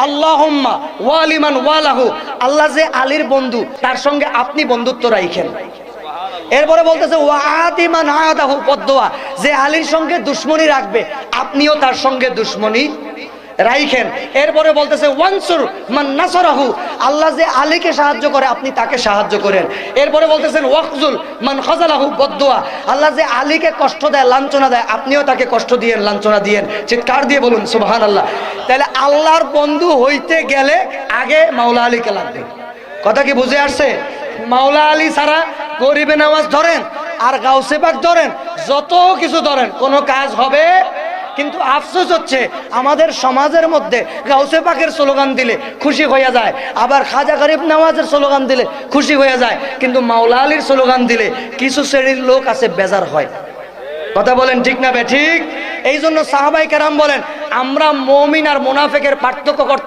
আল্লাহুম্মা ওয়ালিমান ওয়ালাহু, আল্লাহ যে আলীর বন্ধু তার সঙ্গে আপনি বন্ধুত্ব রাখেন। এরপরে বলতেছে ওয়াআতি মান আদাহু বদদুয়া, যে আলীর সঙ্গে দুশমনি রাখবে আপনিও তার সঙ্গে দুশমনি রাখেন। এরপরে বলতেছে ওয়ানসুর মান নাসরাহু, আল্লাহ যে আলীকে সাহায্য করে আপনি তাকে সাহায্য করেন। এরপরে বলতেছেন ওয়াকজুল মান খাযালাহু বদদুয়া, আল্লাহ যে আলীকে কষ্ট দেয় লাঞ্ছনা দেয় আপনিও তাকে কষ্ট দিয়েন লাঞ্ছনা দিয়েন। চিৎকার দিয়ে বলুন সুবহানাল্লাহ। তাহলে আল্লাহর বন্ধু হইতে গেলে আগে মাওলা আলীকে লাগবে। কথা কি বুঝে আসছে? মাওলা আলী ছাড়া গরিবে নামাজ ধরেন আর গাউসে পাক ধরেন, যত কিছু ধরেন, কোনো কাজ হবে। কিন্তু আফসোস হচ্ছে আমাদের সমাজের মধ্যে গাউসে পাকের স্লোগান দিলে খুশি হয়ে যায়, আবার খাজা গরিব নামাজের স্লোগান দিলে খুশি হয়ে যায়, কিন্তু মাওলা আলীর স্লোগান দিলে কিছু শ্রেণীর লোক আছে বেজার হয়। কথা বলেন ঠিক না বে ঠিক? এই জন্য সাহাবায়ে কেরাম বলেন আমরা মুমিন আর মুনাফিকের পার্থক্য